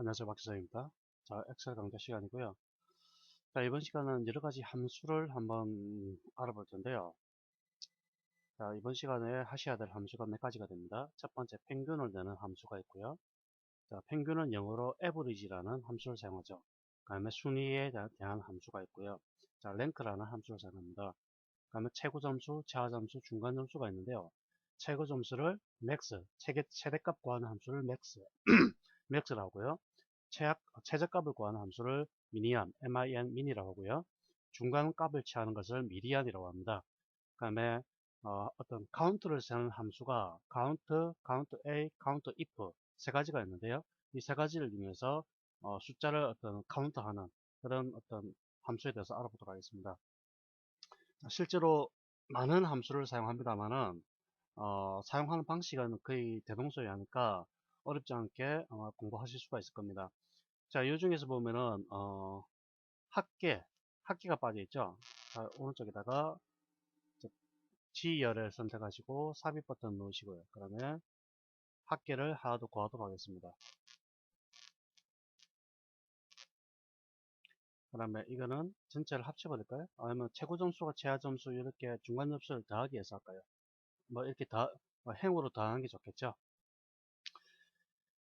안녕하세요, 박기성입니다. 자, 엑셀 강좌 시간이고요. 자, 이번 시간은 여러 가지 함수를 한번 알아볼 텐데요. 자, 이번 시간에 하셔야 될 함수가 몇 가지가 됩니다. 첫 번째, 평균을 내는 함수가 있고요. 자, 평균은 영어로 average라는 함수를 사용하죠. 그 다음에 순위에 대한 함수가 있고요. 자, rank라는 함수를 사용합니다. 그 다음에 최고 점수, 최하 점수, 중간 점수가 있는데요. 최고 점수를 max, 최대값 구하는 함수를 max, max라고 하고요. 최저값을 구하는 함수를 미니안, min이라고 하고요. 중간값을 취하는 것을 미디안이라고 합니다. 그 다음에 어떤 카운트를 세는 함수가 count A, count if 세 가지가 있는데요. 이 세 가지를 이용해서 숫자를 어떤 카운트하는 그런 어떤 함수에 대해서 알아보도록 하겠습니다. 실제로 많은 함수를 사용합니다만은 사용하는 방식은 거의 대동소이하니까 어렵지 않게 공부하실 수가 있을 겁니다. 자, 이 중에서 보면은 합계가 빠져 있죠. 자, 오른쪽에다가 G열을 선택하시고 삽입 버튼 누르시고요. 그러면 합계를 하나도 구하도록 하겠습니다. 그 다음에 이거는 전체를 합쳐버릴까요? 아니면 최고 점수가 최하 점수 이렇게 중간 점수를 더하기 위해서 할까요? 뭐 이렇게 행으로 더하는 게 좋겠죠.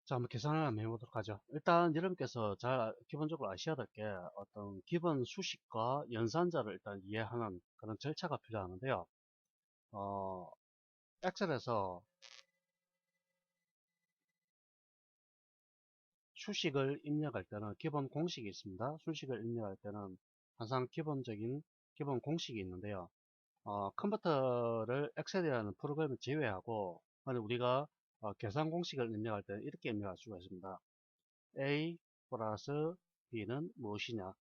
자, 한번 계산을 한번 해보도록 하죠. 일단 여러분께서 기본적으로 아셔야 될 게 어떤 기본 수식과 연산자를 일단 이해하는 그런 절차가 필요하는데요. 엑셀에서 수식을 입력할 때는 기본 공식이 있습니다. 수식을 입력할 때는 항상 기본 공식이 있는데요. 컴퓨터를 엑셀이라는 프로그램을 제외하고 만약 우리가 계산 공식을 입력할 때는 이렇게 입력할 수가 있습니다. A 플러스 B는 무엇이냐,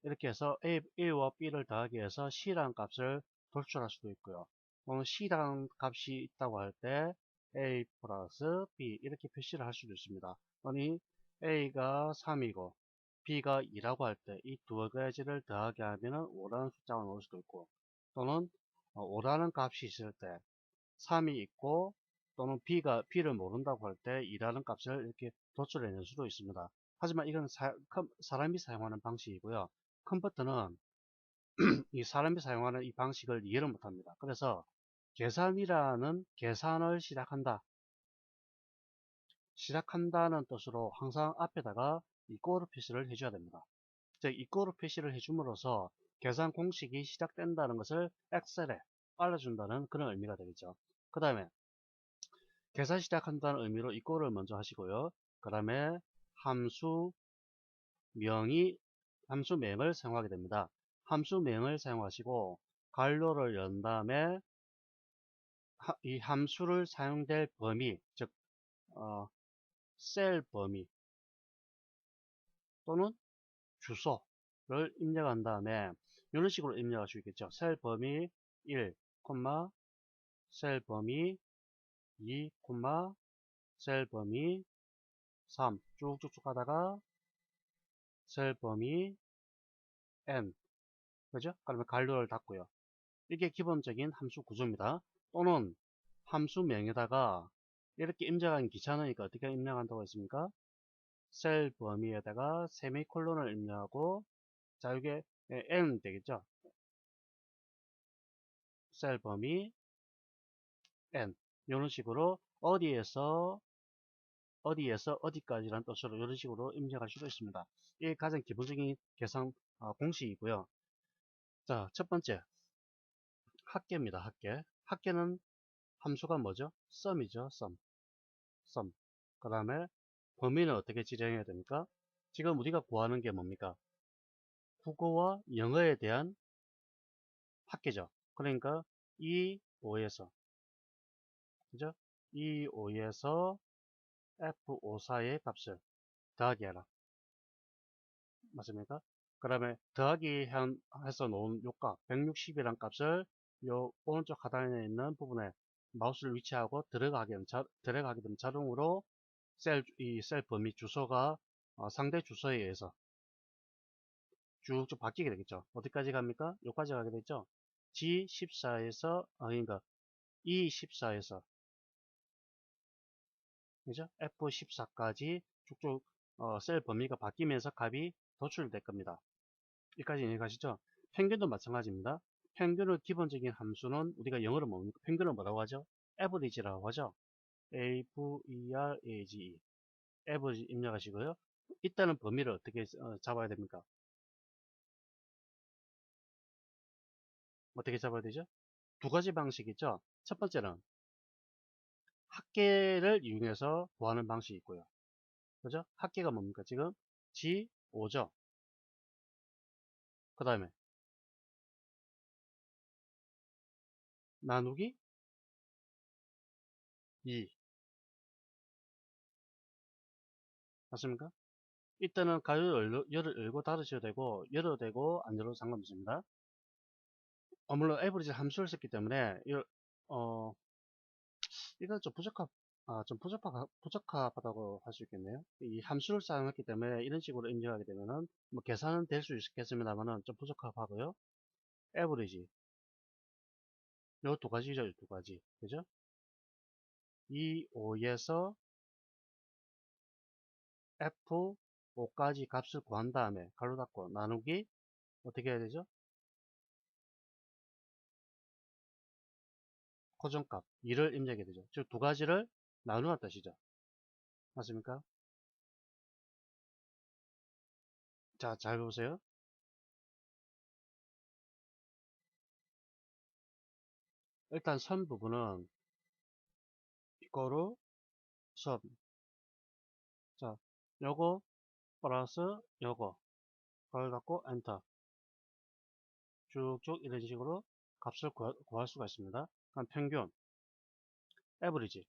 이렇게 해서 A와 B를 더하기 위해서 C라는 값을 도출할 수도 있고요. 또는 C라는 값이 있다고 할 때 A 플러스 B 이렇게 표시를 할 수도 있습니다. 아니 A가 3이고 B가 2라고 할 때 이 두 가지를 더하게 하면 5라는 숫자가 나올 수도 있고, 또는 5라는 값이 있을 때 3이 있고, 또는 B를 모른다고 할 때 2라는 값을 이렇게 도출해낼 수도 있습니다. 하지만 이건 사람이 사용하는 방식이고요. 컴퓨터는 이 사람이 사용하는 이 방식을 이해를 못합니다. 그래서 계산을 시작한다는 뜻으로 항상 앞에다가 이꼬르 표시를 해줘야 됩니다. 즉 이꼬르 표시를 해줌으로써 계산 공식이 시작된다는 것을 엑셀에 알려준다는 그런 의미가 되겠죠. 그 다음에 계산 시작한다는 의미로 이꼬르를 먼저 하시고요. 그 다음에 함수명을 사용하게 됩니다. 함수명을 사용하시고 괄호를 연 다음에 이 함수를 사용될 범위, 즉 셀 범위 또는 주소를 입력한 다음에 이런 식으로 입력할 수 있겠죠. 셀 범위 1, 셀 범위 2, 셀 범위 3 쭉쭉쭉 가다가 셀 범위 n, 그죠? 그러면 괄호를 닫고요. 이게 기본적인 함수 구조입니다. 또는 함수명에다가 이렇게 입력하기 귀찮으니까 어떻게 입력한다고 했습니까? 셀 범위에다가 세미콜론을 입력하고, 자, 이게 n 되겠죠? 셀 범위 n, 이런 식으로 어디에서 어디까지라는 뜻으로 이런 식으로 입력할 수도 있습니다. 이게 가장 기본적인 계산 공식이고요. 자, 첫 번째 합계입니다. 합계는 함수가 뭐죠? sum이죠. sum. 그 다음에 범위는 어떻게 지정해야 됩니까? 지금 우리가 구하는 게 뭡니까? 국어와 영어에 대한 합계죠. 그러니까 2, 5에서, 그죠? 2, 5에서 F5, 4의 값을 더하기 해라. 맞습니까? 그 다음에 더하기 해서 놓은 요 값, 160이란 값을 요 오른쪽 하단에 있는 부분에 마우스를 위치하고 들어가게 되면 자동으로 이 셀 범위 주소가 상대 주소에 의해서 쭉쭉 바뀌게 되겠죠. 어디까지 갑니까? 여기까지 가게 되죠. G14에서, 그러니까 E14에서, 그죠? F14까지 쭉쭉 셀 범위가 바뀌면서 값이 도출될 겁니다. 여기까지 이해가시죠? 평균도 마찬가지입니다. 평균의 기본적인 함수는 우리가 영어로 뭡니까? 평균은 뭐라고 하죠? average라고 하죠. average, average 입력하시고요. 이때는 범위를 어떻게 잡아야 됩니까? 어떻게 잡아야 되죠? 두 가지 방식이 있죠. 첫 번째는 합계를 이용해서 구하는 방식이 있고요. 그죠? 합계가 뭡니까? 지금 G5죠. 그 다음에 나누기 2 맞습니까? 이때는 가위를 열고 닫으셔도 되고 열어도 되고 안 열어도 상관없습니다. 물론 에버리지 함수를 썼기 때문에 어, 이건 좀 부적합하다고 할 수 있겠네요. 이 함수를 사용했기 때문에 이런 식으로 입력하게 되면은 뭐 계산은 될 수 있겠습니다만은 좀 부적합하고요. 에버리지 요 두 가지죠, 이 두 가지. 그죠? 이 5에서 F5까지 값을 구한 다음에 가로 닫고 나누기 어떻게 해야 되죠? 고정값 2를 입력해야 되죠. 즉 두 가지를 나누는 뜻이죠. 맞습니까? 자, 잘 보세요. 일단 선 부분은 이거로 선. 자, 요거 플러스 요거 그걸 갖고 엔터 쭉쭉 이런 식으로 값을 구할 수가 있습니다. 그럼 평균 에버리지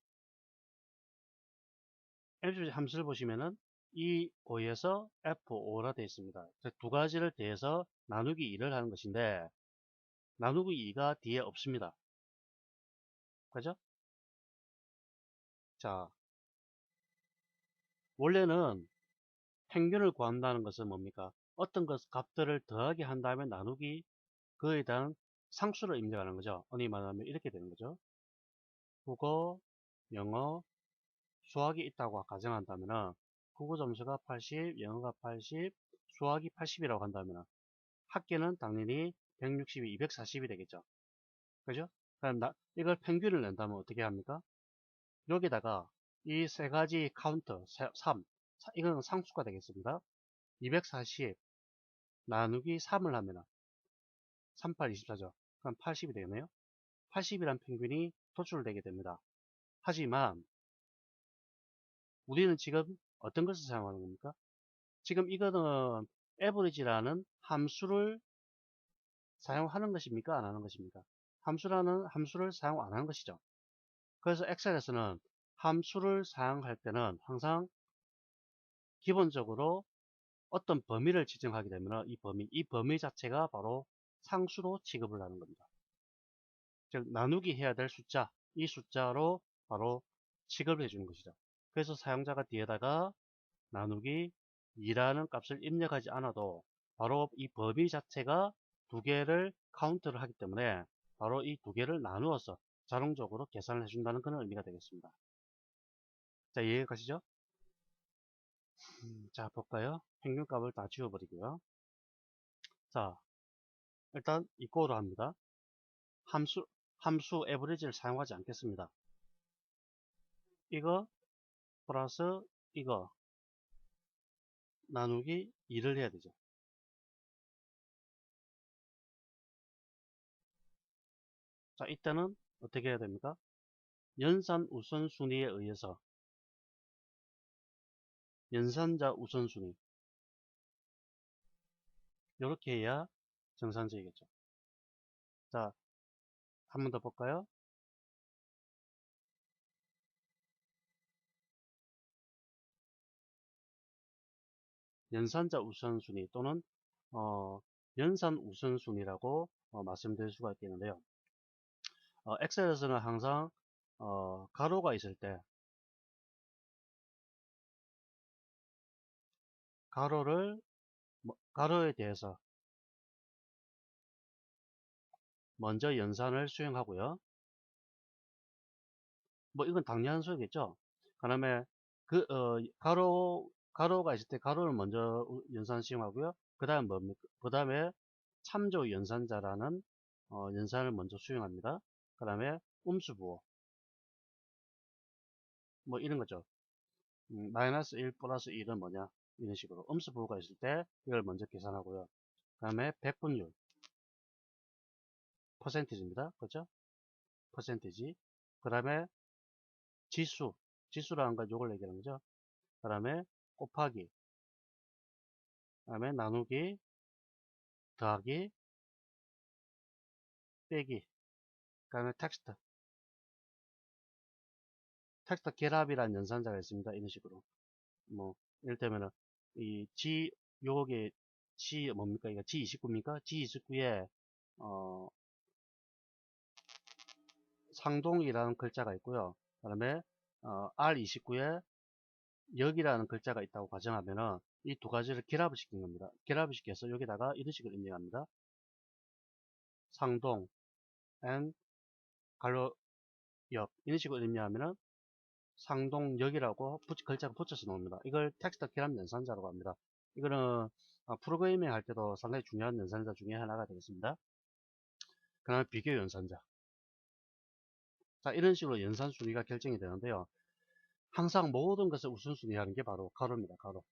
함수를 보시면은 이 5에서 F5라 되어 있습니다. 두 가지를 대해서 나누기 2를 하는 것인데 나누기 2가 뒤에 없습니다. 그죠? 자, 원래는 평균을 구한다는 것은 뭡니까? 어떤 값들을 더하게 한 다음에 나누기 그에 대한 상수를 입력하는 거죠. 언니 말하면 이렇게 되는 거죠. 국어, 영어, 수학이 있다고 가정한다면 국어 점수가 80, 영어가 80, 수학이 80이라고 한다면 합계는 당연히 160이 240이 되겠죠. 그죠? 그럼 이걸 평균을 낸다면 어떻게 합니까? 여기다가 이 세 가지 카운터 3 이건 상수가 되겠습니다. 240 나누기 3을 하면 38, 24죠. 그럼 80이 되겠네요. 80이란 평균이 도출되게 됩니다. 하지만 우리는 지금 어떤 것을 사용하는 겁니까? 지금 이거는 average라는 함수를 사용하는 것입니까? 안 하는 것입니까? 함수를 사용 안 하는 것이죠. 그래서 엑셀에서는 함수를 사용할 때는 항상 기본적으로 어떤 범위를 지정하게 되면 이 범위 자체가 바로 상수로 취급을 하는 겁니다. 즉 나누기 해야 될 숫자, 이 숫자로 바로 취급을 해주는 것이죠. 그래서 사용자가 뒤에다가 나누기 2라는 값을 입력하지 않아도 바로 이 범위 자체가 두 개를 카운트를 하기 때문에 바로 이 두 개를 나누어서 자동적으로 계산을 해준다는 그런 의미가 되겠습니다. 자, 이해 가시죠? 자, 볼까요? 평균값을 다 지워버리고요. 자, 일단 이거로 합니다. 함수 에버리지를 사용하지 않겠습니다. 이거 플러스 이거 나누기 2를 해야 되죠. 자, 이때는 어떻게 해야 됩니까? 연산 우선순위에 의해서 연산자 우선순위 이렇게 해야 정상적이겠죠. 자, 한 번 더 볼까요? 연산자 우선순위 또는 연산 우선순위라고 말씀드릴 수가 있겠는데요. 엑셀에서는 항상 가로가 있을 때 가로에 대해서 먼저 연산을 수행하고요. 뭐 이건 당연한 소리겠죠. 그 다음에 가로 가로가 있을 때 가로를 먼저 연산 수용하고요. 그 다음 뭡니까? 그 다음에 참조 연산자라는 연산을 먼저 수용합니다. 그 다음에 음수부호 뭐 이런 거죠. 마이너스 1 플러스 1은 뭐냐 이런 식으로 음수부호가 있을 때 이걸 먼저 계산하고요. 그 다음에 백분율 퍼센티지입니다. 그죠? 퍼센티지. 그 다음에 지수라는 건 요걸 얘기하는 거죠. 그 다음에 곱하기, 그 다음에 나누기, 더하기, 빼기, 그 다음에 텍스트 결합이라는 연산자가 있습니다. 이런 식으로. 뭐, 이를테면은, 요게, 뭡니까? 이거 G29입니까? G29에, 상동이라는 글자가 있고요. 그 다음에, R29에 역이라는 글자가 있다고 가정하면은, 이 두 가지를 결합을 시킨 겁니다. 결합을 시켜서 여기다가 이런 식으로 입력합니다. 상동, and, 가로, 역. 이런 식으로 입력하면은, 상동역이라고 글자가 붙여서 나옵니다. 이걸 텍스트 결합 연산자라고 합니다. 이거는 프로그래밍 할 때도 상당히 중요한 연산자 중에 하나가 되겠습니다. 그 다음에 비교 연산자. 자, 이런 식으로 연산 순위가 결정이 되는데요. 항상 모든 것을 우선순위하는 게 바로 가로입니다. 가로.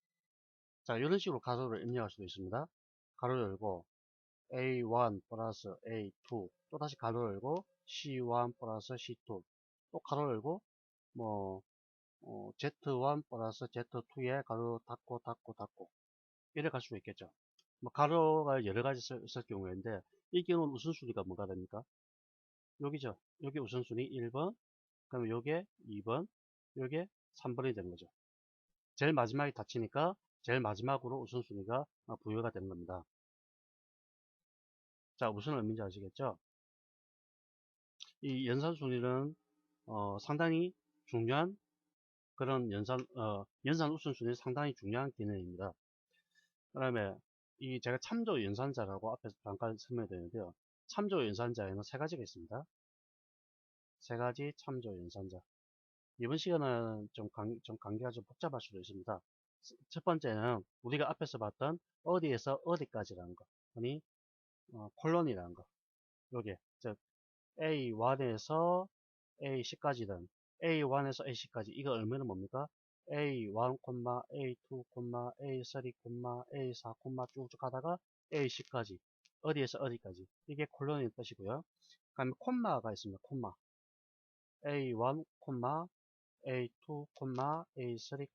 자, 이런 식으로 가로를 입력할 수도 있습니다. 가로 열고 A1 플러스 A2 또 다시 가로 열고 C1 플러스 C2 또 가로 열고 뭐 Z1 플러스 Z2에 가로 닫고 이래 갈 수 있겠죠. 뭐 가로가 여러 가지 쓸 경우인데 이 경우는 우선순위가 뭐가 됩니까? 여기죠. 여기 우선순위 1번, 그러면 요게 2번, 요게 3번이 되는 거죠. 제일 마지막에 닫히니까 제일 마지막으로 우선순위가 부여가 되는 겁니다. 자, 무슨 의미인지 아시겠죠? 이 연산순위는 상당히 중요한 그런 연산 우선순위 상당히 중요한 기능입니다. 그 다음에 제가 참조 연산자라고 앞에서 잠깐 설명드렸는데요. 참조 연산자에는 세 가지가 있습니다. 세 가지 참조 연산자. 이번 시간은 좀 관계가 좀 복잡할 수도 있습니다. 첫 번째는 우리가 앞에서 봤던 어디에서 어디까지라는 거. 아니, 콜론이라는 거. 요게, 즉, A1에서 A10까지든 A1에서 A10까지 이거 얼마나 뭡니까? A1, A2, A3, A4, 쭉쭉 하다가 A10까지 어디에서 어디까지 이게 콜론의 뜻이고요. 그 다음에 콤마가 있습니다. 콤마 A1, A2, A3,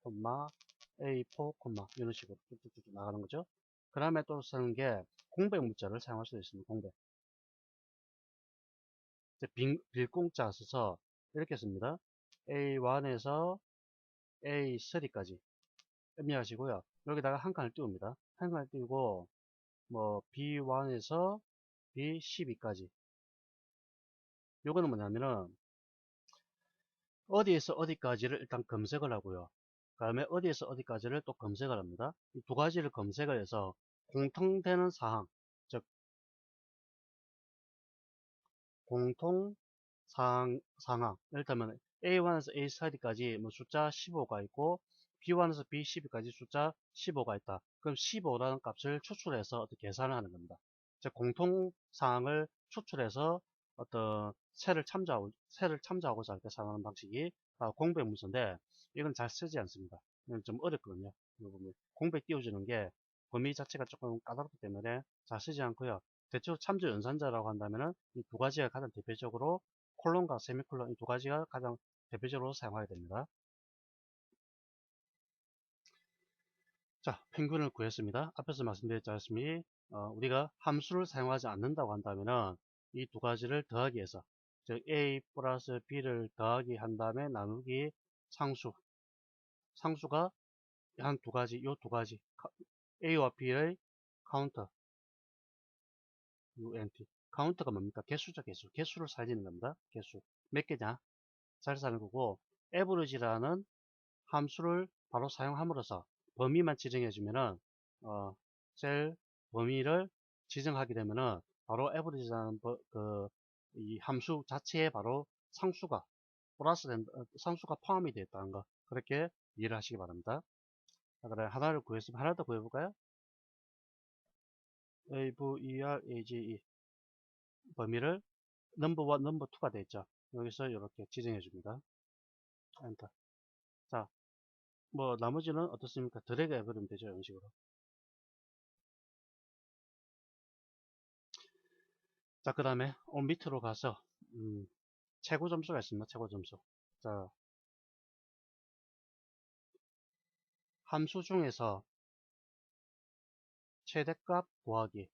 A4, 이런 식으로 쭉쭉쭉 나가는 거죠. 그 다음에 또 쓰는 게 공백 문자를 사용할 수도 있습니다. 공백. 빌공자 써서 이렇게 씁니다. A1에서 A3까지 입력하시고요. 여기다가 한 칸을 띄웁니다. 한 칸을 띄우고 뭐 B1에서 B12까지 요거는 뭐냐면은 어디에서 어디까지를 일단 검색을 하고요. 그 다음에 어디에서 어디까지를 또 검색을 합니다. 이 두 가지를 검색을 해서 공통되는 사항, 즉 공통 상황. 이를테면 A1에서 A4까지 뭐 숫자 15가 있고 B1에서 B12까지 숫자 15가 있다. 그럼 15라는 값을 추출해서 어떻게 계산을 하는 겁니다. 즉 공통 사항을 추출해서 어떤 새를 참조하고자 할 때 사용하는 방식이 공백 문서인데 이건 잘 쓰지 않습니다. 이건 좀 어렵거든요. 공백 띄워주는 게 범위 자체가 조금 까다롭기 때문에 잘 쓰지 않고요. 대체로 참조 연산자라고 한다면은 이 두 가지가 가장 대표적으로 콜론과 세미콜론 이 두 가지가 가장 대표적으로 사용하게 됩니다. 자, 평균을 구했습니다. 앞에서 말씀드렸다시피 우리가 함수를 사용하지 않는다고 한다면은 이 두 가지를 더하기 해서 즉 A 플러스 B를 더하기 한 다음에 나누기 상수가 한 두 가지, 요 두 가지 A와 B의 카운터 UNT 카운터가 뭡니까? 개수죠, 개수. 개수를 살리는 겁니다. 개수. 몇 개냐? 잘 사는 거고 average라는 함수를 바로 사용함으로써 범위만 지정해주면은 셀 범위를 지정하게 되면은 바로 average라는 이 함수 자체에 바로 상수가 포함이 되어 있다는 거 그렇게 이해를 하시기 바랍니다. 자, 그래 하나를 구했으면 하나 더 구해볼까요? AVERAGE 범위를 넘버 1, 넘버 2가 되어있죠. 여기서 이렇게 지정해 줍니다. 엔터. 자, 뭐 나머지는 어떻습니까? 드래그 해버리면 되죠. 이런 식으로. 자, 그 다음에 밑으로 가서 최고 점수가 있습니다. 최고 점수. 자, 함수 중에서 최대값 구하기,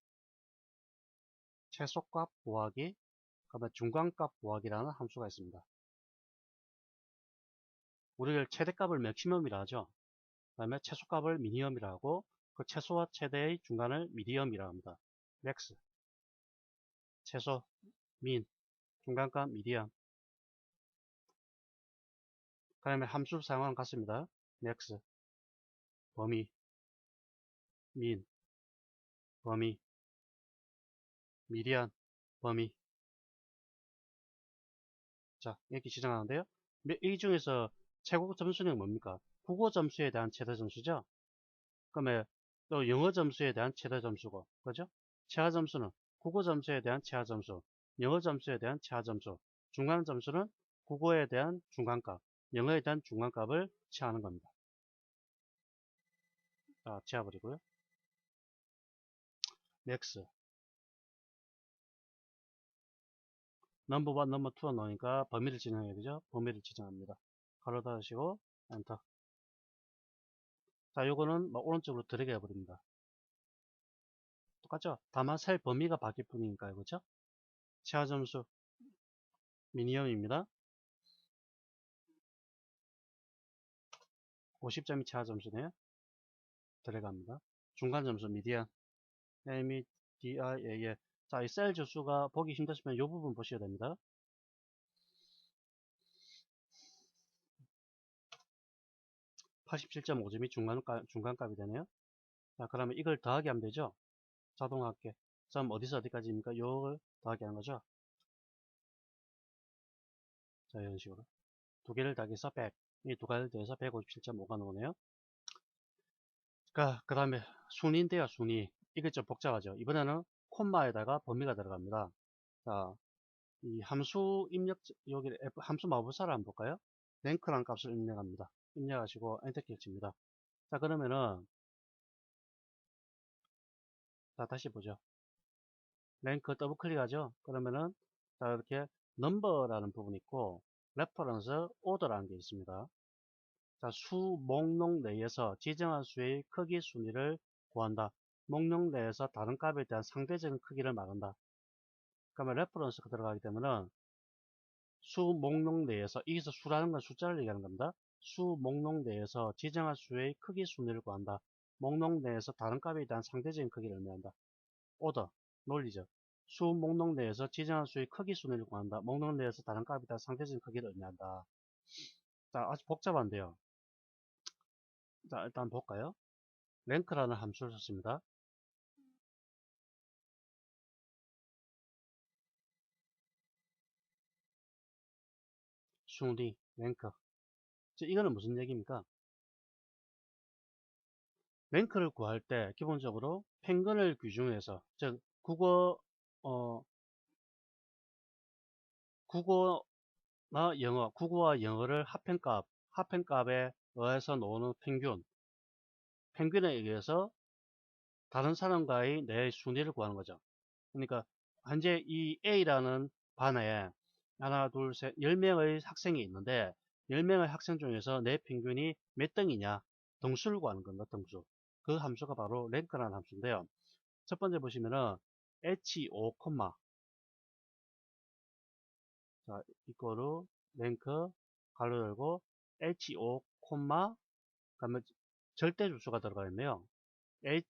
최소값 구하기, 그다음에 중간값 구하기라는 함수가 있습니다. 우리를 최대값을 맥시멈이라 하죠. 그 다음에 최소값을 미니멈이라 하고, 그 최소와 최대의 중간을 미디엄이라 합니다. 맥스, 최소, 민, 중간값, 미디엄. 그 다음에 함수 사용하는 같습니다. 맥스, 범위, 민, 범위, 미디안, 범위. 자, 이렇게 지정하는데요. 이 중에서 최고 점수는 뭡니까? 국어 점수에 대한 최대 점수죠. 그러면 또 영어 점수에 대한 최대 점수고, 그죠? 최하 점수는 국어 점수에 대한 최하 점수, 영어 점수에 대한 최하 점수, 중간 점수는 국어에 대한 중간값, 영어에 대한 중간값을 취하는 겁니다. 자, 지워버리고요. 맥스. 넘버 1, 넘버 2가 나오니까 범위를 지정해야 되죠? 범위를 지정합니다. 가로 닫으시고, 엔터. 자, 요거는 뭐 오른쪽으로 들어가 버립니다. 똑같죠? 다만 셀 범위가 바뀔 뿐이니까요. 그죠? 최하 점수 미니멈입니다. 50점이 최하 점수네요. 들어갑니다. 중간 점수 미디안 MDIA에 자, 이 셀 주수가 보기 힘드시면 이 부분 보셔야 됩니다. (87.5점이) 중간값이 되네요. 자, 그러면 이걸 더하기 하면 되죠. 자동합계 점 어디서 어디까지입니까? 요걸 더하기 하는 거죠. 자, 이런 식으로 두 개를 더해서 100, 이 두 개를 더해서 157.5가 나오네요. 그 다음에 순위인데요. 순위 이게 좀 복잡하죠. 이번에는 콤마에다가 범위가 들어갑니다. 자, 이 함수 입력 여기 함수 마법사를 한번 볼까요? 랭크라는 값을 입력합니다. 입력하시고 엔터키를 칩니다. 자, 그러면은 자, 다시 보죠. 랭크 더블 클릭하죠. 그러면은 자, 이렇게 넘버라는 부분이 있고 레퍼런스 오더라는 게 있습니다. 자, 수 목록 내에서 지정한 수의 크기 순위를 구한다. 목록 내에서 다른 값에 대한 상대적인 크기를 말한다. 그러면 레퍼런스가 들어가기 때문에 수 목록 내에서 여기서 수라는 건 숫자를 얘기하는 겁니다. 수 목록 내에서 지정한 수의 크기 순위를 구한다. 목록 내에서 다른 값에 대한 상대적인 크기를 의미한다. 오더, 논리죠. 수 목록 내에서 지정한 수의 크기 순위를 구한다. 목록 내에서 다른 값에 대한 상대적인 크기를 의미한다. 자, 아주 복잡한데요. 자, 일단 볼까요? 랭크라는 함수를 썼습니다. 순위, 랭크. 이거는 무슨 얘기입니까? 랭크를 구할 때 기본적으로 평균을 기준해서 즉 국어나 영어, 국어와 영어를 합평값에 의해서 나오는 평균에 의해서 다른 사람과의 내 순위를 구하는 거죠. 그러니까 현재 이 A라는 반에 하나, 둘, 셋, 10명의 학생이 있는데 10명의 학생 중에서 내 평균이 몇 등이냐 등수를 구하는 겁니다. 등수. 그 함수가 바로 랭크라는 함수인데요. 첫 번째 보시면은 H5, 자, 이거로 랭크 가로 열고 H5, 그러면 절대 주수가 들어가 있네요. $,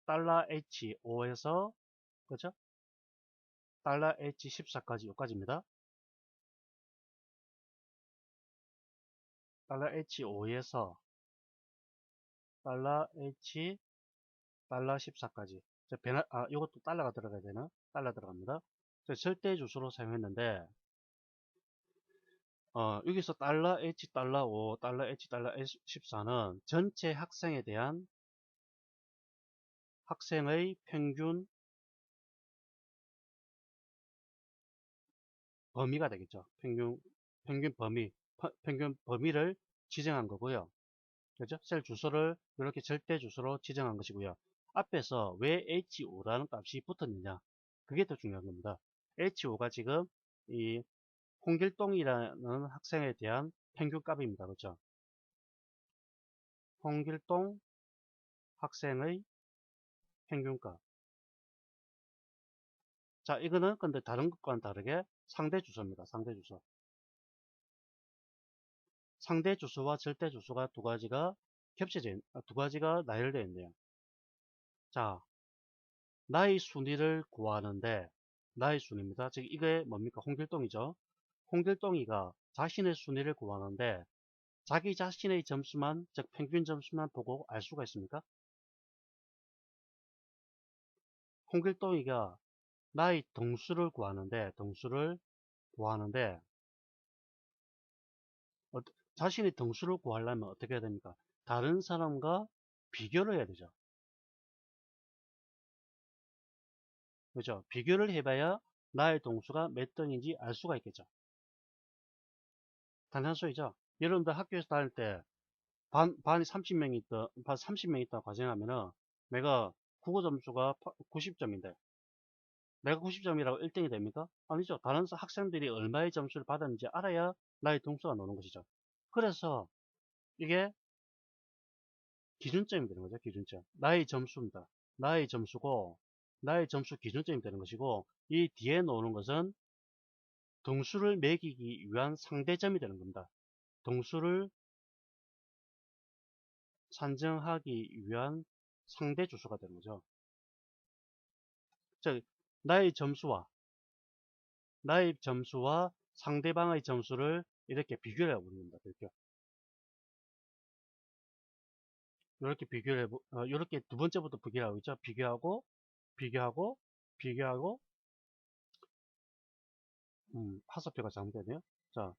$H5에서 그죠? $H14까지 여기까지입니다. $H5에서 $H, $14까지. 이것도 달러가 들어가야 되나? 달러 들어갑니다. 절대 주수로 사용했는데 여기서 달러 $H 달러 5 달러 $H 달러 14는 전체 학생에 대한 학생의 평균 범위가 되겠죠. 평균 평균 범위를 지정한 거고요. 그죠? 셀 주소를 이렇게 절대 주소로 지정한 것이고요. 앞에서 왜 H5라는 값이 붙었느냐. 그게 더 중요한 겁니다. H5가 지금 이 홍길동이라는 학생에 대한 평균 값입니다. 그렇죠? 홍길동 학생의 평균값. 자, 이거는 근데 다른 것과는 다르게 상대 주소입니다. 상대 주소. 상대 주소와 절대 주소가 두 가지가 두 가지가 나열되어 있네요. 자, 나의 순위를 구하는데, 나의 순위입니다. 즉, 이게 뭡니까? 홍길동이죠. 홍길동이가 자신의 순위를 구하는데, 자기 자신의 점수만, 즉, 평균 점수만 보고 알 수가 있습니까? 홍길동이가 나의 동수를 구하는데, 자신의 등수를 구하려면 어떻게 해야 됩니까? 다른 사람과 비교를 해야 되죠. 그죠? 비교를 해봐야 나의 동수가 몇 등인지 알 수가 있겠죠. 단순소이죠. 여러분들 학교에서 다닐 때 반이 30명 있다 가정하면은 내가 국어 점수가 90점인데 내가 90점이라고 1등이 됩니까? 아니죠. 다른 학생들이 얼마의 점수를 받았는지 알아야 나의 동수가 나오는 것이죠. 그래서 이게 기준점이 되는 거죠. 기준점. 나의 점수입니다. 나의 점수고 나의 점수 기준점이 되는 것이고 이 뒤에 놓는 것은 동수를 매기기 위한 상대점이 되는 겁니다. 동수를 산정하기 위한 상대 주소가 되는 거죠. 즉 나의 점수와 상대방의 점수를 이렇게 비교를 해보는 겁니다. 이렇게 이렇게 두 번째부터 비교하고 있죠. 비교하고, 비교하고, 화살표가 잘못되네요. 자,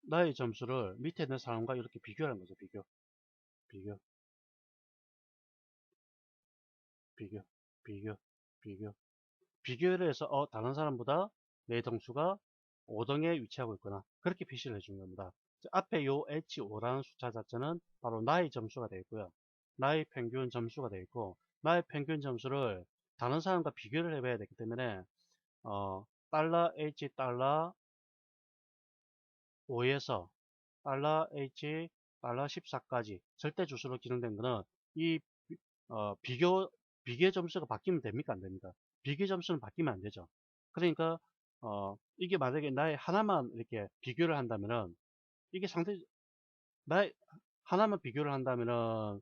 나의 점수를 밑에 있는 사람과 이렇게 비교하는 거죠. 비교, 비교, 비교, 비교. 비교를 해서, 다른 사람보다 내 점수가 5등에 위치하고 있구나. 그렇게 표시를 해주는 겁니다. 앞에 요 H5라는 숫자 자체는 바로 나의 점수가 되겠고요. 나의 평균 점수가 되겠고, 나의 평균 점수를 다른 사람과 비교를 해봐야 되기 때문에, 달러 H 달러 5에서 달러 H 달러 14까지 절대 주수로 기록된 거는 이 비교 점수가 바뀌면 됩니까? 안 됩니까? 비교 점수는 바뀌면 안 되죠. 그러니까 이게 만약에 나의 하나만 이렇게 비교를 한다면은 이게 나의 하나만 비교를 한다면은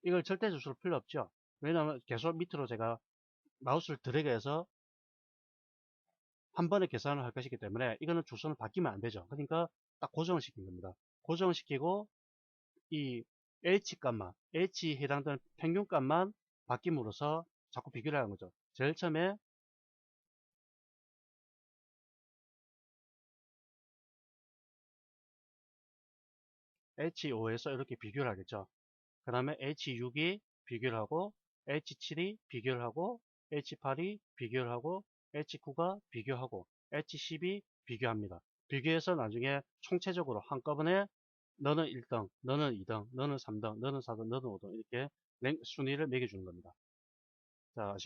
이걸 절대 주수로 필요 없죠. 왜냐하면 계속 밑으로 제가 마우스를 드래그해서 한 번에 계산을 할 것이기 때문에 이거는 주소는 바뀌면 안 되죠. 그러니까 딱 고정을 시킨 겁니다. 고정을 시키고 이 H에 해당되는 평균값만 바뀜으로써 자꾸 비교를 하는 거죠. 제일 처음에 H5에서 이렇게 비교를 하겠죠. 그 다음에 H6이 비교를 하고 H7이 비교를 하고 H8이 비교를 하고 H9가 비교하고 H10이 비교합니다. 비교해서 나중에 총체적으로 한꺼번에 너는 1등, 너는 2등, 너는 3등, 너는 4등, 너는 5등 이렇게 순위를 매겨주는 겁니다. 자,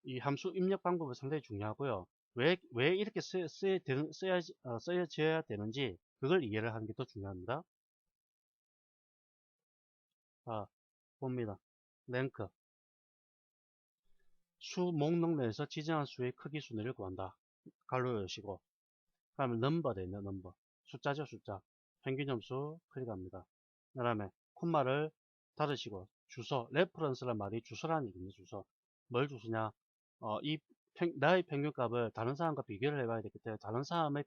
이 함수 입력 방법은 상당히 중요하고요. 왜 이렇게 쓰여져야 되는지 그걸 이해를 하는 게 더 중요합니다. 자, 봅니다. 랭크. 수 목록 내에서 지정한 수의 크기 순위를 구한다. 가로 열시고. 그 다음에 넘버 되어 있네요. 넘버. 숫자죠, 숫자. 평균 점수 클릭합니다. 그 다음에 콤마를 닫으시고 주소, 레퍼런스란 말이 주소라는 얘기입니다. 주소. 뭘 주소냐? 나의 평균값을 다른 사람과 비교를 해봐야 되기 때문에 다른 사람의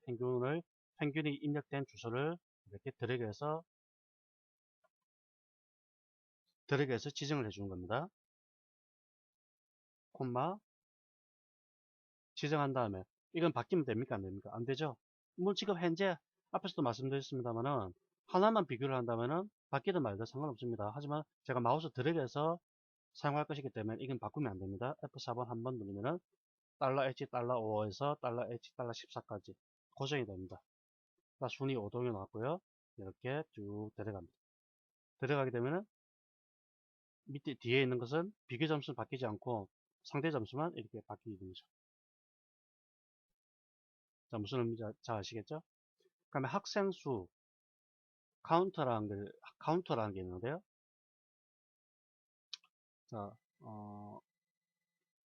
평균이 입력된 주소를 이렇게 드래그해서 지정을 해주는 겁니다. 콤마 지정한 다음에 이건 바뀌면 됩니까? 안 됩니까? 안 되죠? 뭐 지금 현재 앞에서도 말씀드렸습니다만은 하나만 비교를 한다면은 바뀌든 말든 상관없습니다. 하지만 제가 마우스 드래그해서 사용할 것이기 때문에 이건 바꾸면 안 됩니다. F4번 한 번 누르면은 $H, $5에서 $H, $14까지 고정이 됩니다. 순위 5동이 나왔고요. 이렇게 쭉 들어갑니다. 들어가게 되면은 밑에 뒤에 있는 것은 비교 점수는 바뀌지 않고 상대 점수만 이렇게 바뀌게 됩니다. 자, 무슨 의미인지 잘 아시겠죠? 그다음에 학생 수 카운터라는 게 있는데요. 자,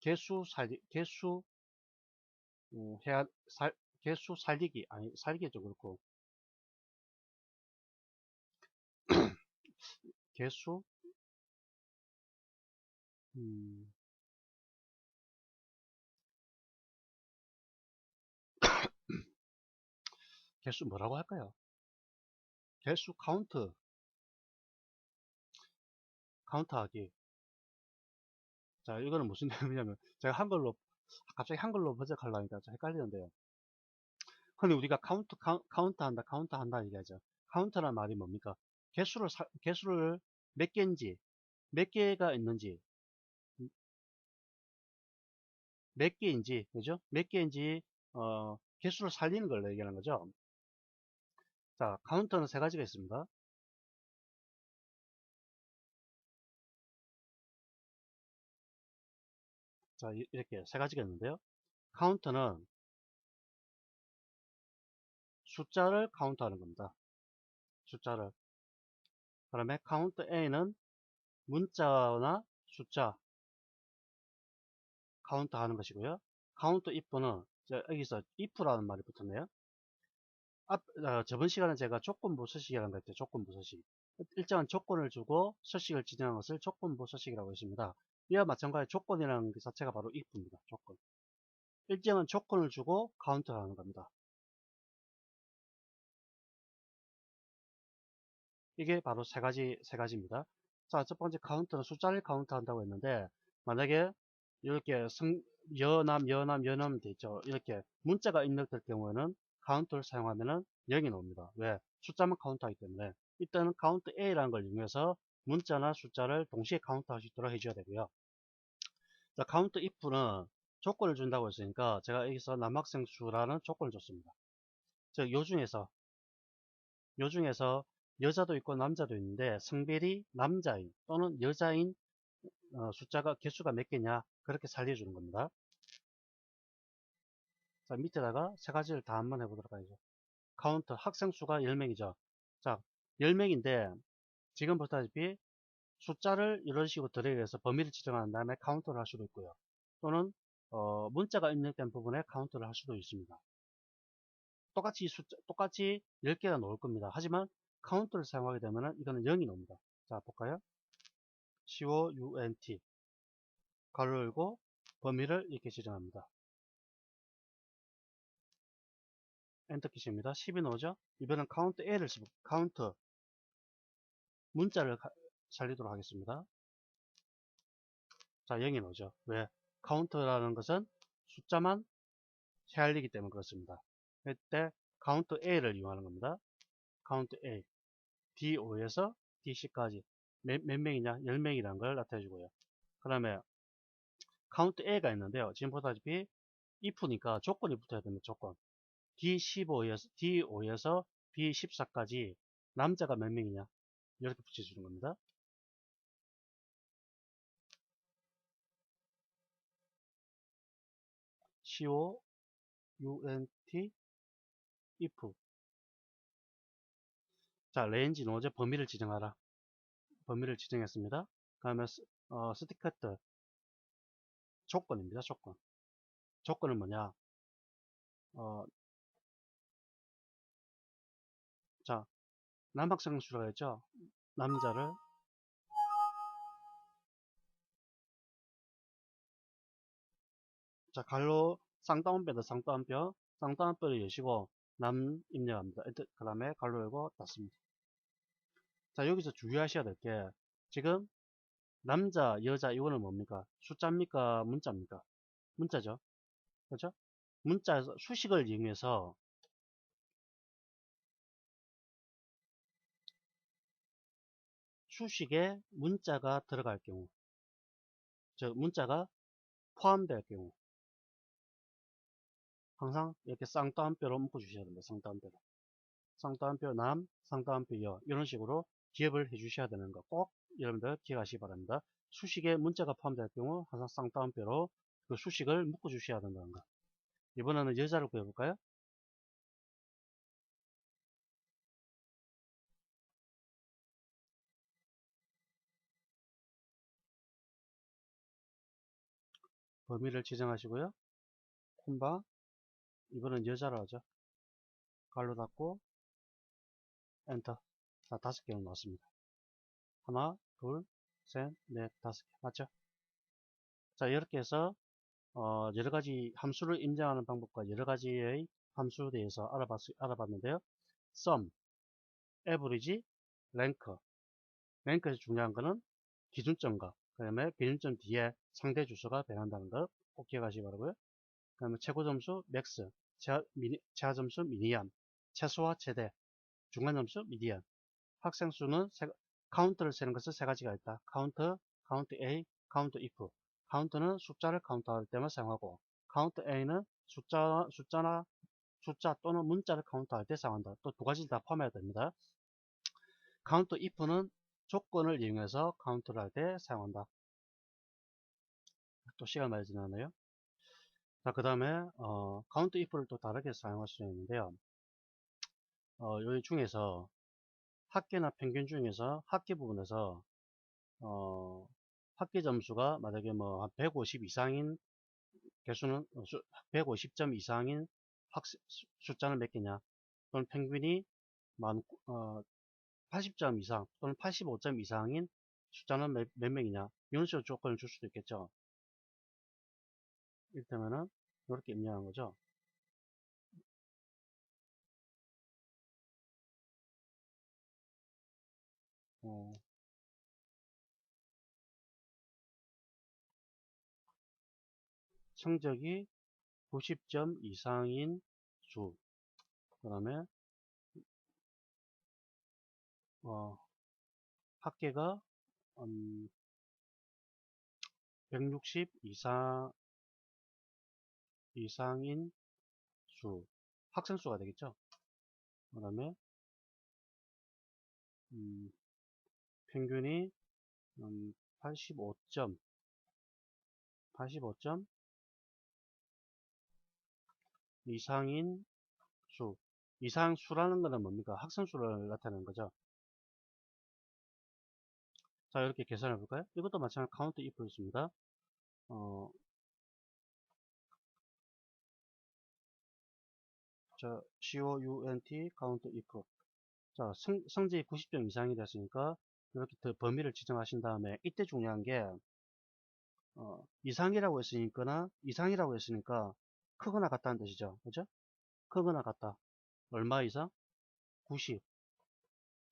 개수 해야 개수 살리기 아니 살리기 좀 그렇고 개수 음, 개수 뭐라고 할까요? 개수 카운트하기. 자, 이거는 무슨 내용이냐면 제가 한글로 갑자기 한글로 번역하려니까 좀 헷갈리는데요. 흔히 우리가 카운트한다 얘기하죠. 카운트란 말이 뭡니까? 개수를 몇 개인지, 몇 개가 있는지, 몇 개인지, 그죠? 몇 개인지, 개수를 살리는 걸 얘기하는 거죠. 자, 카운터는 세 가지가 있습니다. 자, 이렇게 세 가지가 있는데요. 카운터는 숫자를 카운트하는 겁니다. 숫자를. 그다음에 카운트 A는 문자나 숫자 카운트하는 것이고요. 카운트 if는 여기서 if라는 말이 붙었네요. 저번 시간에 제가 조건부 서식이라는 거 했죠. 조건부 서식. 일정한 조건을 주고 서식을 지정한 것을 조건부 서식이라고 했습니다. 이와 마찬가지 조건이라는 그 자체가 바로 if입니다. 조건. 일정한 조건을 주고 카운트를 하는 겁니다. 이게 바로 세 가지입니다. 자, 첫 번째 카운트는 숫자를 카운트한다고 했는데, 만약에 이렇게 여남 돼 있죠. 이렇게 문자가 입력될 경우에는 카운트를 사용하면은 0이 나옵니다. 왜? 숫자만 카운트하기 때문에. 이때는 카운트 A라는 걸 이용해서 문자나 숫자를 동시에 카운트할 수 있도록 해줘야 되고요. 자, 카운트 if는 조건을 준다고 했으니까 제가 여기서 남학생 수라는 조건을 줬습니다. 즉, 요 중에서 여자도 있고 남자도 있는데 성별이 남자인 또는 여자인 숫자가 개수가 몇 개냐 그렇게 살려주는 겁니다. 자, 밑에다가 세 가지를 다 한번 해보도록 하죠. 카운트 학생 수가 10명이죠. 자, 10명인데 지금 보다시피 숫자를 이런 식으로 드래그해서 범위를 지정한 다음에 카운트를 할 수도 있고요. 또는 문자가 입력된 부분에 카운트를 할 수도 있습니다. 똑같이 10개가 나올 겁니다. 하지만 카운트를 사용하게 되면 이거는 0이 나옵니다. 자, 볼까요? count 가로 열고 범위를 이렇게 지정합니다. 엔터 키십니다. 10이 나오죠? 이번엔 카운트 A를 쓰고 카운트 문자를 살리도록 하겠습니다. 자, 0이 나오죠. 왜? 카운트라는 것은 숫자만 헤아리기 때문에 그렇습니다. 이때 카운트 A를 이용하는 겁니다. 카운트 A D5에서 DC까지 몇 명이냐? 10명이라는 걸 나타내주고요. 그 다음에 카운트 A가 있는데요. 지금 보다시피 if니까 조건이 붙어야 됩니다. 조건. D5에서 D14까지 남자가 몇 명이냐? 이렇게 붙여주는 겁니다. count if 자, 레인지 노제 범위를 지정하라. 범위를 지정했습니다. 그 다음에 스티커트 조건입니다. 조건은 뭐냐? 자, 남학생 수라고 했죠? 남자를 자, 갈로 쌍따옴뼈를 여시고 남 입력합니다. 그 다음에 갈로 열고 닫습니다. 자, 여기서 주의하셔야 될 게 지금 남자, 여자 이거는 뭡니까? 숫자입니까? 문자입니까? 문자죠. 그렇죠? 문자 수식을 이용해서 수식에 문자가 들어갈 경우, 즉 문자가 포함될 경우 항상 이렇게 쌍따옴표로 묶어 주셔야 됩니다. 쌍따옴표로. 쌍따옴표 남, 쌍따옴표 여 이런 식으로 기억을 해 주셔야 되는 거 꼭 여러분들 기억하시기 바랍니다. 수식에 문자가 포함될 경우 항상 쌍따옴표로 그 수식을 묶어 주셔야 된다는 거. 이번에는 여자를 구해볼까요? 범위를 지정하시고요. 콤바, 이번엔 여자로 하죠. 갈로 닫고 엔터. 자, 5개로 나왔습니다. 하나, 둘, 셋, 넷, 5개. 맞죠? 자, 이렇게 해서 여러 가지 함수를 인정하는 방법과 여러 가지의 함수에 대해서 알아봤는데요. sum, average, rank. 랭크에서 중요한 거는 기준점과 그 다음에 기준점 뒤에 상대 주소가 변한다는 거 꼭 기억하시기 바라고요. 그 다음에 최고 점수 맥스, 최하 점수 미니엄, 최소와 최대, 중간 점수 미디언. 학생 수는 카운트를 세는 것은 세 가지가 있다. 카운트, 카운트 A, 카운트 if. 카운트는 숫자를 카운트할 때만 사용하고, 카운트 A는 숫자 또는 문자를 카운트할 때 사용한다. 또 두 가지 다 포함해야 됩니다. 카운트 if는 조건을 이용해서 카운트를 할 때 사용한다. 또 시간 많이 지나네요. 자, 그 다음에 카운트 if를 또 다르게 사용할 수 있는데요. 여기 중에서 합계나 평균 중에서 합계 부분에서 합계 점수가 만약에 뭐 한 150 이상인 개수는 150점 이상인 숫자는 몇 개냐, 또는 평균이 80점 이상 또는 85점 이상인 숫자는 몇 명이냐, 이런 식으로 조건을 줄 수도 있겠죠. 이를테면은 이렇게 입력한 거죠. 성적이 90점 이상인 수, 그 다음에 합계가 160 이상인 수, 학생 수가 되겠죠. 그 다음에 평균이 85점 이상인 수. 이상 수라는 것은 뭡니까? 학생 수를 나타내는 거죠. 자, 이렇게 계산해 볼까요? 이것도 마찬가지로 카운트 if 있습니다. 자, count 카운트 if. 자, 성적이 90점 이상이 됐으니까 이렇게 더 범위를 지정하신 다음에 이때 중요한 게 이상이라고 했으니까 크거나 같다는 뜻이죠. 그죠? 크거나 같다. 얼마 이상? 90.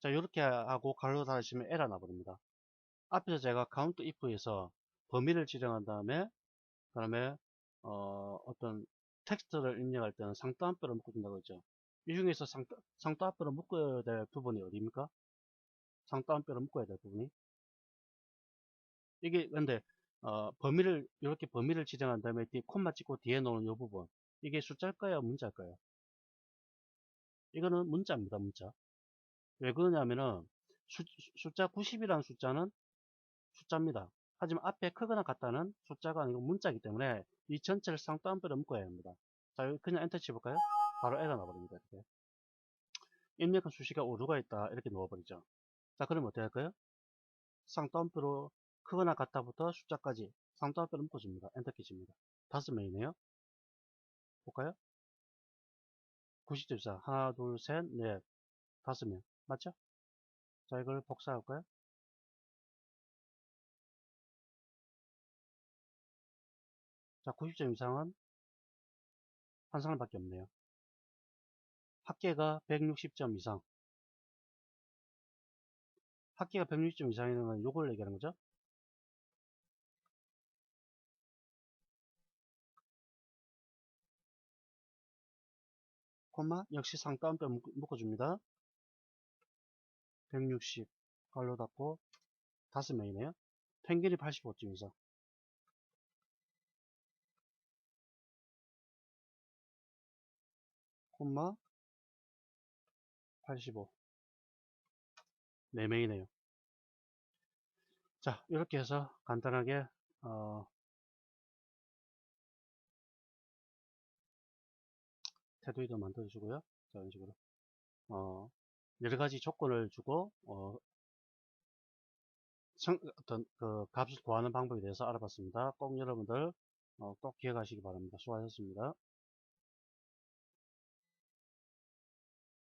자, 이렇게 하고 가로 닫으시면 에러 나버립니다. 앞에서 제가 count if에서 범위를 지정한 다음에 그다음에 어떤 텍스트를 입력할 때는 상따옴표를 묶어준다고 했죠. 이 중에서 상따옴표를 묶어야 될 부분이 어디입니까? 상따옴표를 묶어야 될 부분이. 이게 근데 이렇게 범위를 지정한 다음에 뒤에 콤마 찍고 뒤에 놓은 이 부분, 이게 숫자일까요, 문자일까요? 이거는 문자입니다. 문자. 왜 그러냐면은 숫자 90이라는 숫자는 숫자입니다. 하지만 앞에 크거나 같다는 숫자가 아니고 문자이기 때문에 이 전체를 상따옴표로 묶어야 합니다. 자, 여기 그냥 엔터 치볼까요? 바로 에러 나버립니다. 이렇게. 입력한 수식에 오류가 있다, 이렇게 넣어버리죠. 자, 그럼 어떻게 할까요? 쌍따옴표로 크거나 같다부터 숫자까지 쌍따옴표로 묶어줍니다. 엔터키 칩니다. 5명이네요. 볼까요? 90점 하나, 둘, 셋, 넷, 5명. 맞죠? 자, 이걸 복사할까요? 자, 90점 이상은 한 사람밖에 없네요. 합계가 160점 이상. 합계가 160점 이상이라는 건 요걸 얘기하는 거죠. 콤마 역시 상따옴표 묶어줍니다. 160 괄호 닫고 5명이네요. 평균이 85점 이상. 콤마 85 4명이네요. 자, 이렇게 해서 간단하게 테두리도 만들어주고요. 자, 이런 식으로 여러 가지 조건을 주고 어떤 그 값을 구하는 방법에 대해서 알아봤습니다. 꼭 여러분들 꼭 기억하시기 바랍니다. 수고하셨습니다.